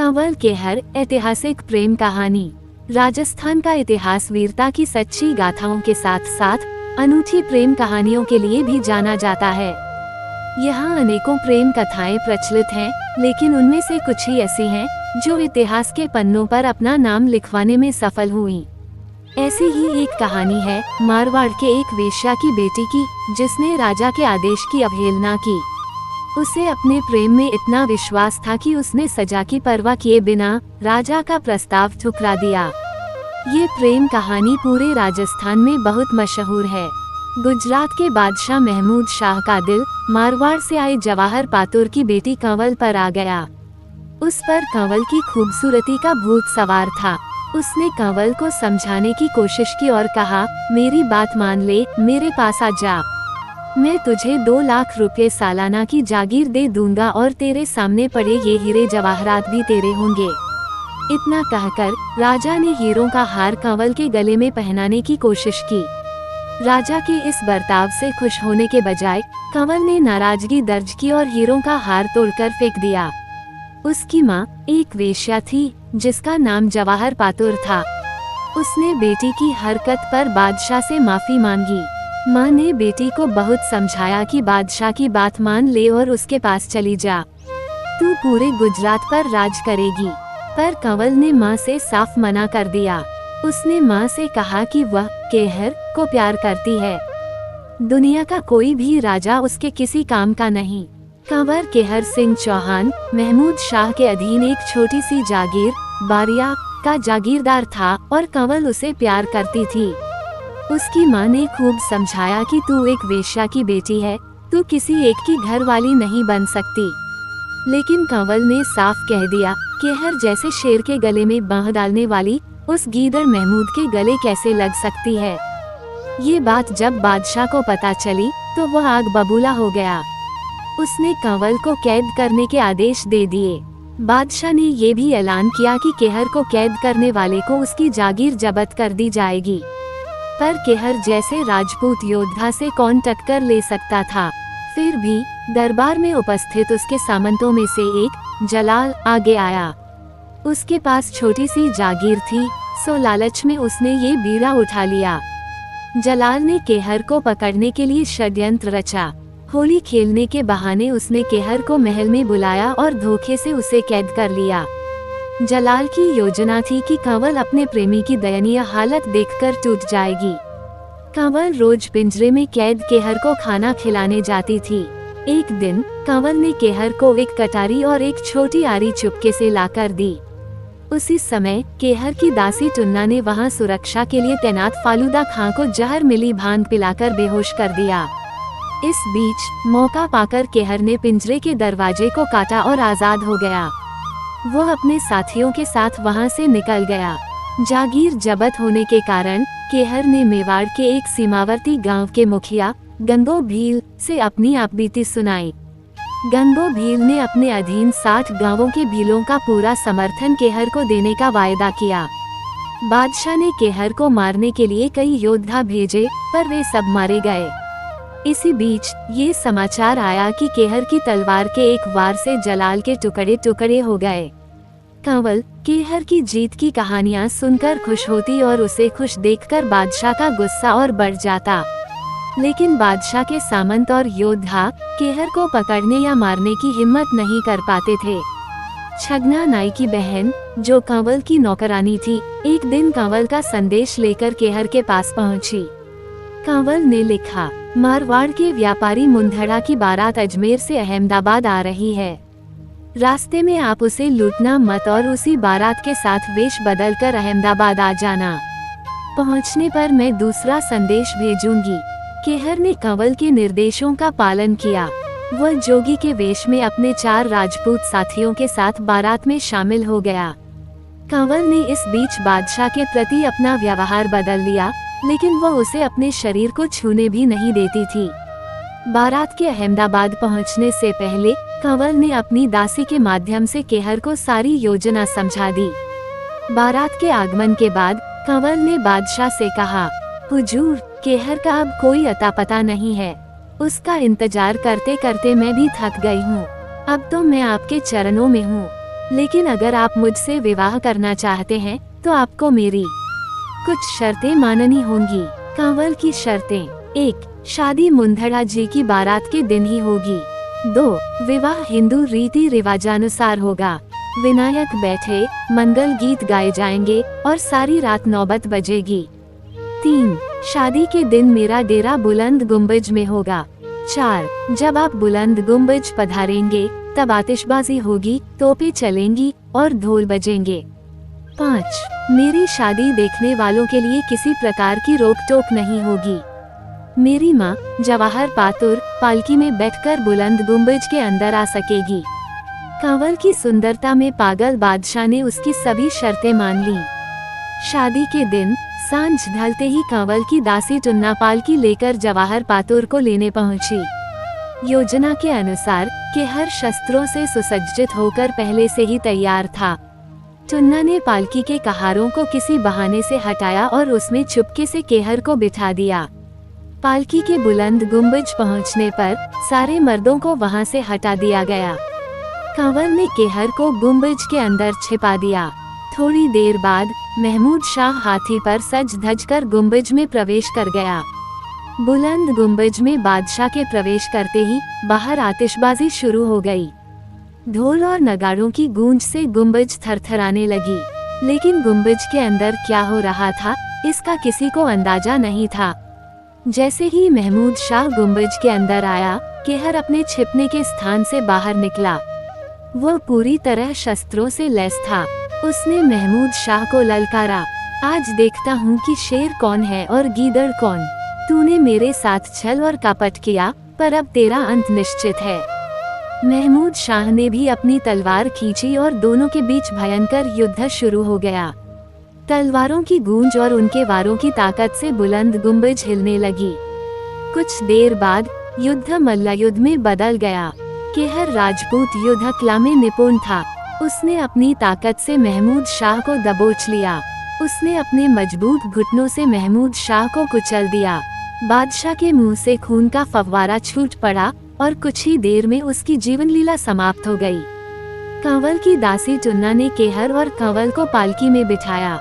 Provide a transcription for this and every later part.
कंवल केहर ऐतिहासिक प्रेम कहानी। राजस्थान का इतिहास वीरता की सच्ची गाथाओं के साथ साथ अनूठी प्रेम कहानियों के लिए भी जाना जाता है। यहाँ अनेकों प्रेम कथाएं प्रचलित हैं, लेकिन उनमें से कुछ ही ऐसी हैं जो इतिहास के पन्नों पर अपना नाम लिखवाने में सफल हुई। ऐसी ही एक कहानी है मारवाड़ के एक वेश्या की बेटी की, जिसने राजा के आदेश की अवहेलना की। उसे अपने प्रेम में इतना विश्वास था कि उसने सजा की परवाह किए बिना राजा का प्रस्ताव ठुकरा दिया। ये प्रेम कहानी पूरे राजस्थान में बहुत मशहूर है। गुजरात के बादशाह महमूद शाह का दिल मारवाड़ से आए जवाहर पातुर की बेटी कंवल पर आ गया। उस पर कंवल की खूबसूरती का भूत सवार था। उसने कंवल को समझाने की कोशिश की और कहा, मेरी बात मान ले, मेरे पास आ जा। मैं तुझे 2 लाख रुपए सालाना की जागीर दे दूंगा और तेरे सामने पड़े ये हीरे जवाहरात भी तेरे होंगे। इतना कहकर राजा ने हीरों का हार कंवल के गले में पहनाने की कोशिश की। राजा के इस बर्ताव से खुश होने के बजाय कंवल ने नाराजगी दर्ज की और हीरों का हार तोड़कर फेंक दिया। उसकी माँ एक वेश्या थी जिसका नाम जवाहर पातुर था। उसने बेटी की हरकत पर बादशाह से माफी मांगी। माँ ने बेटी को बहुत समझाया कि बादशाह की बात मान ले और उसके पास चली जा। तू पूरे गुजरात पर राज करेगी। पर कंवल ने माँ से साफ मना कर दिया। उसने माँ से कहा कि वह केहर को प्यार करती है। दुनिया का कोई भी राजा उसके किसी काम का नहीं। कंवर केहर सिंह चौहान महमूद शाह के अधीन एक छोटी सी जागीर बारिया का जागीरदार था और कंवल उसे प्यार करती थी। उसकी माँ ने खूब समझाया कि तू एक वेश्या की बेटी है, तू किसी एक की घर वाली नहीं बन सकती। लेकिन कंवल ने साफ कह दिया, केहर जैसे शेर के गले में बांह डालने वाली उस गीदड़ महमूद के गले कैसे लग सकती है। ये बात जब बादशाह को पता चली तो वह आग बबूला हो गया। उसने कंवल को कैद करने के आदेश दे दिए। बादशाह ने ये भी ऐलान किया कि केहर को कैद करने वाले को उसकी जागीर जब्त कर दी जाएगी। पर केहर जैसे राजपूत योद्धा से कौन टक्कर ले सकता था। फिर भी दरबार में उपस्थित उसके सामंतों में से एक जलाल आगे आया। उसके पास छोटी सी जागीर थी, सो लालच में उसने ये बीड़ा उठा लिया। जलाल ने केहर को पकड़ने के लिए षड्यंत्र रचा। होली खेलने के बहाने उसने केहर को महल में बुलाया और धोखे से उसे कैद कर लिया। जलाल की योजना थी कि कंवल अपने प्रेमी की दयनीय हालत देखकर टूट जाएगी। कंवल रोज पिंजरे में कैद केहर को खाना खिलाने जाती थी। एक दिन कंवल ने केहर को एक कटारी और एक छोटी आरी चुपके से लाकर दी। उसी समय केहर की दासी टुन्ना ने वहां सुरक्षा के लिए तैनात फालूदा खां को जहर मिली भांग पिलाकर बेहोश कर दिया। इस बीच मौका पाकर केहर ने पिंजरे के दरवाजे को काटा और आजाद हो गया। वह अपने साथियों के साथ वहां से निकल गया। जागीर जब्त होने के कारण केहर ने मेवाड़ के एक सीमावर्ती गांव के मुखिया गंगो भील से अपनी आपबीती सुनाई। गंगो भील ने अपने अधीन 60 गांवों के भीलों का पूरा समर्थन केहर को देने का वायदा किया। बादशाह ने केहर को मारने के लिए कई योद्धा भेजे, पर वे सब मारे गए। इसी बीच ये समाचार आया कि केहर की तलवार के एक वार से जलाल के टुकड़े टुकड़े हो गए। कंवल केहर की जीत की कहानियां सुनकर खुश होती और उसे खुश देखकर बादशाह का गुस्सा और बढ़ जाता। लेकिन बादशाह के सामंत और योद्धा केहर को पकड़ने या मारने की हिम्मत नहीं कर पाते थे। छगना नाई की बहन, जो कंवल की नौकरानी थी, एक दिन कंवल का संदेश लेकर केहर के पास पहुंची। कंवल ने लिखा, मारवाड़ के व्यापारी मुंधड़ा की बारात अजमेर से अहमदाबाद आ रही है। रास्ते में आप उसे लूटना मत और उसी बारात के साथ वेश बदलकर अहमदाबाद आ जाना। पहुंचने पर मैं दूसरा संदेश भेजूंगी। केहर ने कंवल के निर्देशों का पालन किया। वह जोगी के वेश में अपने 4 राजपूत साथियों के साथ बारात में शामिल हो गया। कंवल ने इस बीच बादशाह के प्रति अपना व्यवहार बदल लिया, लेकिन वह उसे अपने शरीर को छूने भी नहीं देती थी। बारात के अहमदाबाद पहुंचने से पहले कंवल ने अपनी दासी के माध्यम से केहर को सारी योजना समझा दी। बारात के आगमन के बाद कंवल ने बादशाह से कहा, हुजूर, केहर का अब कोई अता पता नहीं है। उसका इंतजार करते करते मैं भी थक गई हूँ। अब तो मैं आपके चरणों में हूँ। लेकिन अगर आप मुझसे विवाह करना चाहते हैं तो आपको मेरी कुछ शर्तें माननी होंगी। कंवल की शर्तें: 1. शादी मुंदड़ा जी की बारात के दिन ही होगी। 2. विवाह हिंदू रीति रिवाजानुसार होगा। विनायक बैठे, मंगल गीत गाए जाएंगे और सारी रात नौबत बजेगी। 3. शादी के दिन मेरा डेरा बुलंद गुम्बज में होगा। 4. जब आप बुलंद गुम्बज पधारेंगे तब आतिशबाजी होगी, तोपें चलेंगी और ढोल बजेंगे। 5. मेरी शादी देखने वालों के लिए किसी प्रकार की रोक टोक नहीं होगी। मेरी माँ जवाहर पातुर पालकी में बैठकर बुलंद गुम्बज के अंदर आ सकेगी। कंवल की सुंदरता में पागल बादशाह ने उसकी सभी शर्तें मान ली। शादी के दिन सांझ ढलते ही कंवल की दासी टुन्ना पालकी लेकर जवाहर पातुर को लेने पहुंची। योजना के अनुसार केहर शस्त्रों से सुसज्जित होकर पहले से ही तैयार था। टुन्ना ने पालकी के कहारों को किसी बहाने से हटाया और उसमें चुपके से केहर को बिठा दिया। पालकी के बुलंद गुम्बज पहुंचने पर सारे मर्दों को वहां से हटा दिया गया। कंवल ने केहर को गुम्बज के अंदर छिपा दिया। थोड़ी देर बाद महमूद शाह हाथी पर सज धज कर गुम्बज में प्रवेश कर गया। बुलंद गुम्बज में बादशाह के प्रवेश करते ही बाहर आतिशबाजी शुरू हो गई। ढोल और नगाड़ों की गूंज से गुम्बज थरथराने लगी, लेकिन गुम्बज के अंदर क्या हो रहा था इसका किसी को अंदाजा नहीं था। जैसे ही महमूद शाह गुम्बज के अंदर आया, केहर अपने छिपने के स्थान से बाहर निकला। वह पूरी तरह शस्त्रों से लैस था। उसने महमूद शाह को ललकारा, आज देखता हूँ कि शेर कौन है और गीदड़ कौन। तूने मेरे साथ छल और कपट किया, पर अब तेरा अंत निश्चित है। महमूद शाह ने भी अपनी तलवार खींची और दोनों के बीच भयंकर युद्ध शुरू हो गया। तलवारों की गूंज और उनके वारों की ताकत से बुलंद गुम्बज हिलने लगी। कुछ देर बाद युद्ध मल्लयुद्ध में बदल गया। केहर राजपूत युद्ध कला में निपुण था। उसने अपनी ताकत से महमूद शाह को दबोच लिया। उसने अपने मजबूत घुटनों से महमूद शाह को कुचल दिया। बादशाह के मुंह से खून का फव्वारा छूट पड़ा और कुछ ही देर में उसकी जीवन लीला समाप्त हो गई। कंवल की दासी टुन्ना ने केहर और कंवल को पालकी में बिठाया।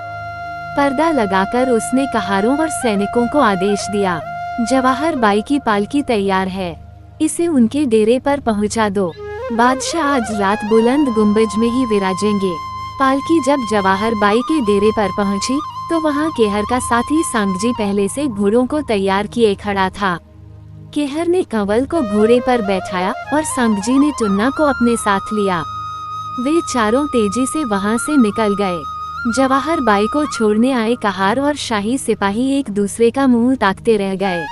पर्दा लगाकर उसने कहारों और सैनिकों को आदेश दिया, जवाहर बाई की पालकी तैयार है, इसे उनके डेरे पर पहुंचा दो। बादशाह आज रात बुलंद गुम्बज में ही विराजेंगे। पालकी जब जवाहर बाई के डेरे पर पहुंची तो वहां केहर का साथी सांगजी पहले से घोड़ों को तैयार किए खड़ा था। केहर ने कंवल को घोड़े पर बैठाया और सांगजी ने टुन्ना को अपने साथ लिया। वे चारों तेजी से वहां से निकल गए। जवाहर बाई को छोड़ने आए कहार और शाही सिपाही एक दूसरे का मुंह ताकते रह गए।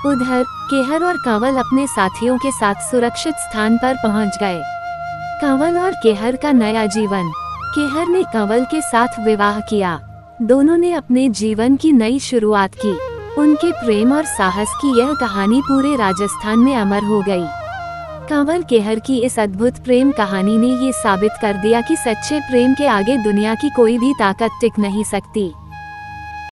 उधर केहर और कंवल अपने साथियों के साथ सुरक्षित स्थान पर पहुंच गए। कंवल और केहर का नया जीवन। केहर ने कंवल के साथ विवाह किया। दोनों ने अपने जीवन की नई शुरुआत की। उनके प्रेम और साहस की यह कहानी पूरे राजस्थान में अमर हो गई। कंवल केहर की इस अद्भुत प्रेम कहानी ने ये साबित कर दिया कि सच्चे प्रेम के आगे दुनिया की कोई भी ताकत टिक नहीं सकती।